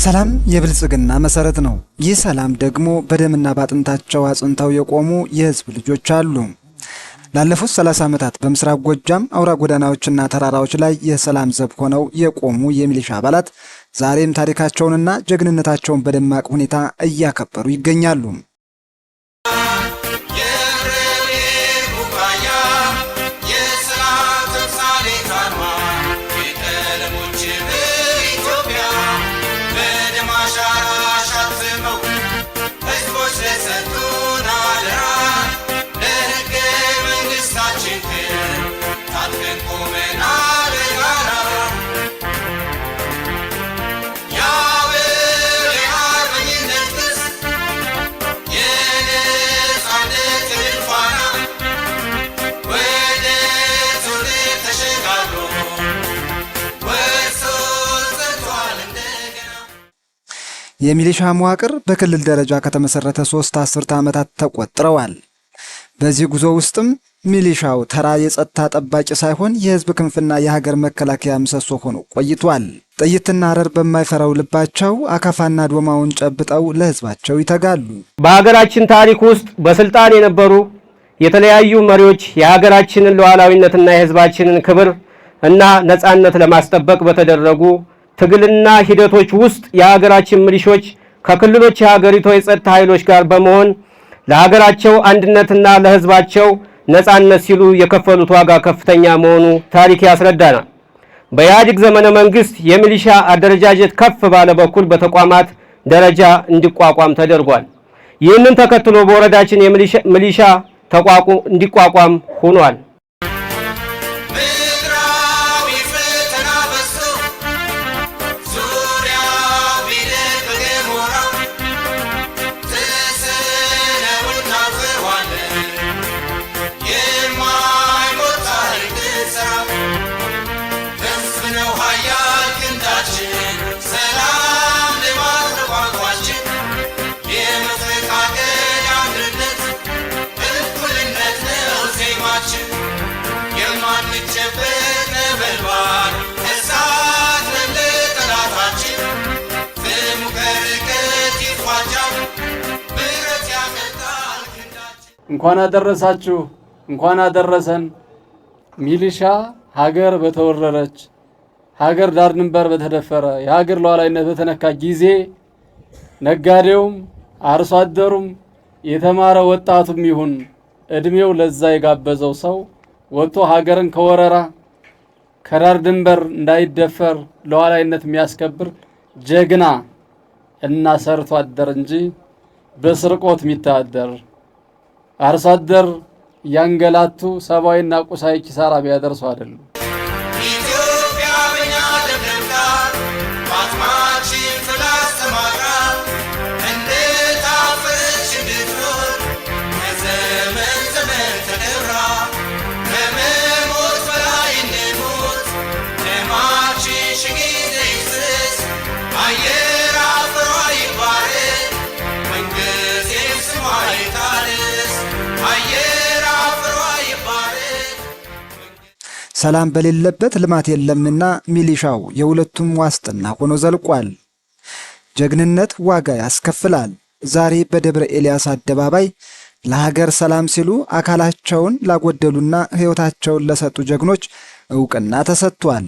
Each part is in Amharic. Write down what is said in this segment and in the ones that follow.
ሰላም የብልጽግና መሰረት ነው። ይህ ሰላም ደግሞ በደምና ባጥንታቸው አጽንተው የቆሙ የህዝብ ልጆች አሉ። ላለፉት 30 ዓመታት በምስራቅ ጎጃም አውራ ጎዳናዎችና ተራራዎች ላይ የሰላም ዘብ ሆነው የቆሙ የሚሊሻ አባላት ዛሬም ታሪካቸውንና ጀግንነታቸውን በደማቅ ሁኔታ እያከበሩ ይገኛሉ። የሚሊሻ መዋቅር በክልል ደረጃ ከተመሰረተ 3 አስርተ ዓመታት ተቆጥረዋል። በዚህ ጉዞ ውስጥም ሚሊሻው ተራ የጸጥታ ጠባቂ ሳይሆን የህዝብ ክንፍና የሀገር መከላከያ ምሰሶ ሆኖ ቆይቷል። ጥይትና አረር በማይፈራው ልባቸው አካፋና ዶማውን ጨብጠው ለህዝባቸው ይተጋሉ። በሀገራችን ታሪክ ውስጥ በስልጣን የነበሩ የተለያዩ መሪዎች የሀገራችንን ሉዓላዊነትና የህዝባችንን ክብር እና ነጻነት ለማስጠበቅ በተደረጉ ትግልና ሂደቶች ውስጥ የሀገራችን ሚሊሾች ከክልሎች የሀገሪቱ የጸጥታ ኃይሎች ጋር በመሆን ለሀገራቸው አንድነትና ለህዝባቸው ነጻነት ሲሉ የከፈሉት ዋጋ ከፍተኛ መሆኑ ታሪክ ያስረዳናል። በኢህአዴግ ዘመነ መንግስት የሚሊሻ አደረጃጀት ከፍ ባለ በኩል በተቋማት ደረጃ እንዲቋቋም ተደርጓል። ይህንን ተከትሎ በወረዳችን የሚሊሻ እንዲቋቋም ሆኗል። እንኳን አደረሳችሁ እንኳን አደረሰን። ሚሊሻ ሀገር በተወረረች ሀገር ዳር ድንበር በተደፈረ የሀገር ሉዓላዊነት በተነካ ጊዜ ነጋዴውም አርሶ አደሩም የተማረ ወጣቱም ይሁን እድሜው ለዛ የጋበዘው ሰው ወጥቶ ሀገርን ከወረራ ከዳር ድንበር እንዳይደፈር ሉዓላዊነት የሚያስከብር ጀግና እና ሰርቶ አደር እንጂ በስርቆት የሚታደር አርሶ አደር ያንገላቱ ሰብአዊና ቁሳዊ ኪሳራ ቢያደርሱ አይደለም። ሰላም በሌለበት ልማት የለምና ሚሊሻው የሁለቱም ዋስትና ሆኖ ዘልቋል። ጀግንነት ዋጋ ያስከፍላል። ዛሬ በደብረ ኤልያስ አደባባይ ለሀገር ሰላም ሲሉ አካላቸውን ላጎደሉና ሕይወታቸውን ለሰጡ ጀግኖች ዕውቅና ተሰጥቷል።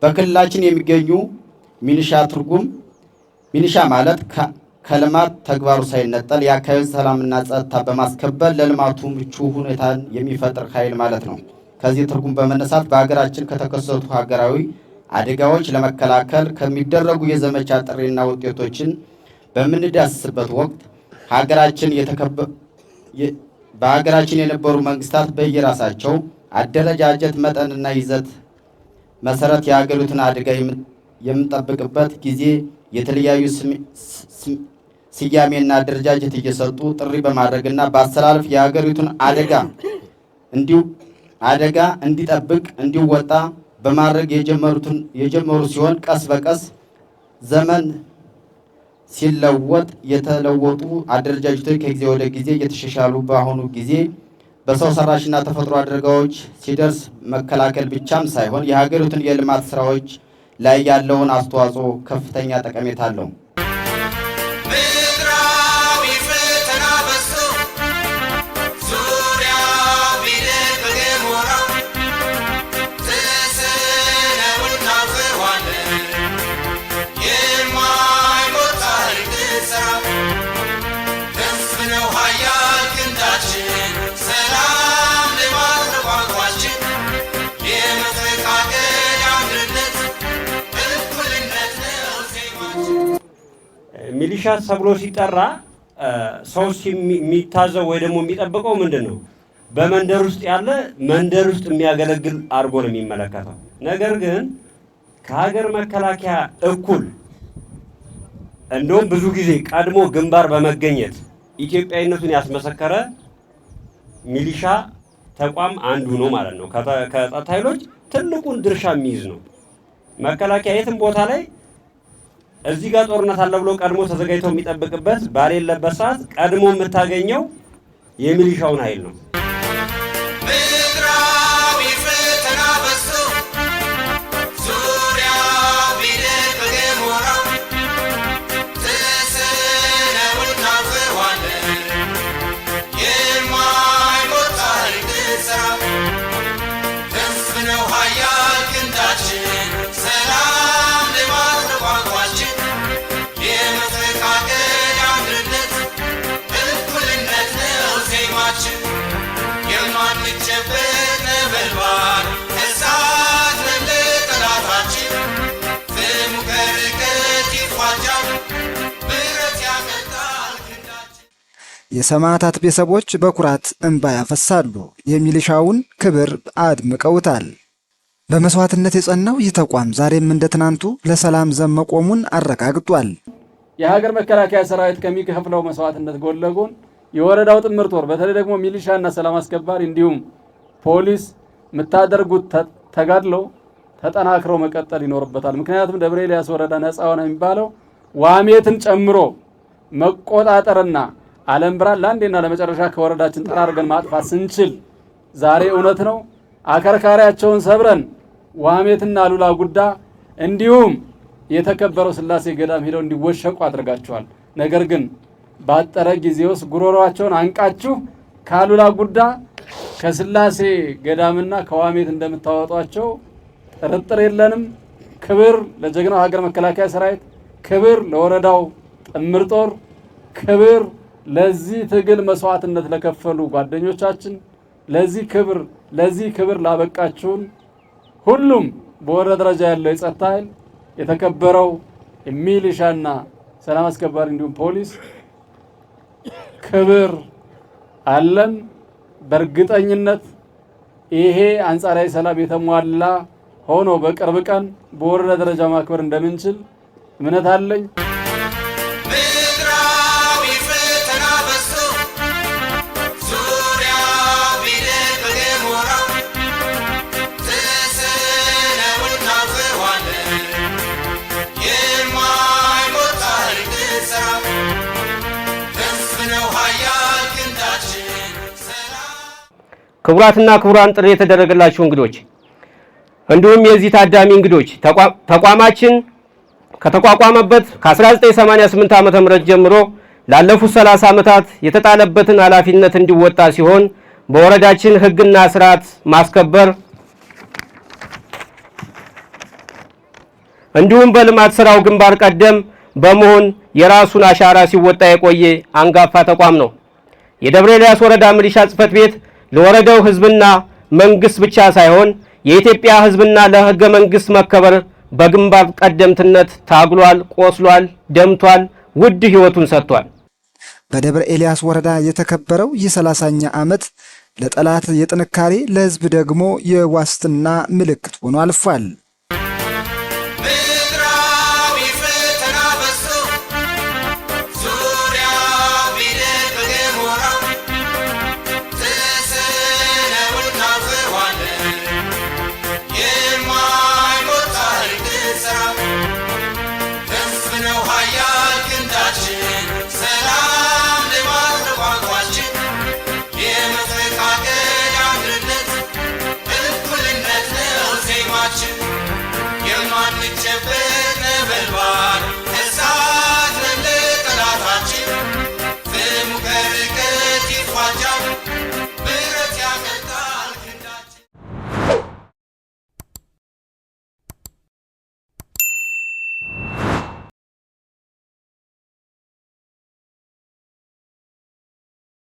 በክልላችን የሚገኙ ሚሊሻ ትርጉም ሚሊሻ ማለት ከልማት ተግባሩ ሳይነጠል የአካባቢ ሰላምና ጸጥታ በማስከበር ለልማቱ ምቹ ሁኔታን የሚፈጥር ኃይል ማለት ነው። ከዚህ ትርጉም በመነሳት በሀገራችን ከተከሰቱ ሀገራዊ አደጋዎች ለመከላከል ከሚደረጉ የዘመቻ ጥሪና ውጤቶችን በምንዳስስበት ወቅት በሀገራችን የነበሩ መንግስታት በየራሳቸው አደረጃጀት መጠንና ይዘት መሰረት የሀገሪቱን አደጋ የምንጠብቅበት ጊዜ የተለያዩ ስያሜና አደረጃጀት እየሰጡ ጥሪ በማድረግና በአስተላለፍ የሀገሪቱን አደጋ እንዲጠብቅ እንዲወጣ በማድረግ የጀመሩ ሲሆን ቀስ በቀስ ዘመን ሲለወጥ የተለወጡ አደረጃጀቶች ከጊዜ ወደ ጊዜ እየተሻሻሉ በአሁኑ ጊዜ በሰው ሰራሽና ተፈጥሮ አደጋዎች ሲደርስ መከላከል ብቻም ሳይሆን የሀገሪቱን የልማት ስራዎች ላይ ያለውን አስተዋጽኦ ከፍተኛ ጠቀሜታ አለው። ሚሊሻ ተብሎ ሲጠራ ሰው የሚታዘው ወይ ደግሞ የሚጠብቀው ምንድነው? በመንደር ውስጥ ያለ መንደር ውስጥ የሚያገለግል አድርጎ ነው የሚመለከተው። ነገር ግን ከሀገር መከላከያ እኩል እንደውም ብዙ ጊዜ ቀድሞ ግንባር በመገኘት ኢትዮጵያዊነቱን ያስመሰከረ ሚሊሻ ተቋም አንዱ ነው ማለት ነው። ከጸጥታ ኃይሎች ትልቁን ድርሻ የሚይዝ ነው። መከላከያ የትም ቦታ ላይ እዚህ ጋር ጦርነት አለ ብሎ ቀድሞ ተዘጋጅቶ የሚጠብቅበት ባሌለበት ሰዓት ቀድሞ የምታገኘው የሚሊሻውን ኃይል ነው። የሰማዕታት ቤተሰቦች በኩራት እንባ ያፈሳሉ። የሚሊሻውን ክብር አድምቀውታል። በመስዋዕትነት የጸናው ይህ ተቋም ዛሬም እንደ ትናንቱ ለሰላም ዘብ መቆሙን አረጋግጧል። የሀገር መከላከያ ሰራዊት ከሚከፍለው መስዋዕትነት ጎን ለጎን የወረዳው ጥምር ጦር በተለይ ደግሞ ሚሊሻና ሰላም አስከባሪ እንዲሁም ፖሊስ የምታደርጉት ተጋድሎ ተጠናክሮ መቀጠል ይኖርበታል። ምክንያቱም ደብረ ኤልያስ ወረዳ ነፃ ሆነ የሚባለው ዋሜትን ጨምሮ መቆጣጠርና ዓለም ብርሃን ለአንዴና ለመጨረሻ ከወረዳችን ጠራርገን ማጥፋት ስንችል ዛሬ እውነት ነው አከርካሪያቸውን ሰብረን ዋሜትና ሉላ ጉዳ እንዲሁም የተከበረው ስላሴ ገዳም ሄደው እንዲወሸቁ አድርጋቸዋል። ነገር ግን ባጠረ ጊዜ ውስጥ ጉሮሯቸውን አንቃችሁ ካሉላ ጉዳ ከስላሴ ገዳምና ከዋሜት እንደምታወጧቸው ጥርጥር የለንም። ክብር ለጀግናው ሀገር መከላከያ ሰራዊት፣ ክብር ለወረዳው ጥምር ጦር፣ ክብር ለዚህ ትግል መስዋዕትነት ለከፈሉ ጓደኞቻችን፣ ለዚህ ክብር ላበቃችሁን ሁሉም በወረዳ ደረጃ ያለው የጸጥታ ኃይል፣ የተከበረው ሚሊሻና ሰላም አስከባሪ እንዲሁም ፖሊስ ክብር አለን። በእርግጠኝነት ይሄ አንጻራዊ ሰላም የተሟላ ሆኖ በቅርብ ቀን በወረዳ ደረጃ ማክበር እንደምንችል እምነት አለኝ። ክቡራትና ክቡራን ጥሪ የተደረገላችሁ እንግዶች እንዲሁም የዚህ ታዳሚ እንግዶች ተቋማችን ከተቋቋመበት ከ1988 ዓ.ም ጀምሮ ላለፉት 30 ዓመታት የተጣለበትን ኃላፊነት እንዲወጣ ሲሆን በወረዳችን ሕግና ስርዓት ማስከበር እንዲሁም በልማት ስራው ግንባር ቀደም በመሆን የራሱን አሻራ ሲወጣ የቆየ አንጋፋ ተቋም ነው። የደብረ ኤልያስ ወረዳ ሚሊሻ ጽሕፈት ቤት ለወረዳው ህዝብና መንግስት ብቻ ሳይሆን የኢትዮጵያ ህዝብና ለህገ መንግስት መከበር በግንባር ቀደምትነት ታግሏል፣ ቆስሏል፣ ደምቷል፣ ውድ ሕይወቱን ሰጥቷል። በደብረ ኤልያስ ወረዳ የተከበረው የ30ኛ ዓመት ለጠላት የጥንካሬ ለሕዝብ ደግሞ የዋስትና ምልክት ሆኖ አልፏል።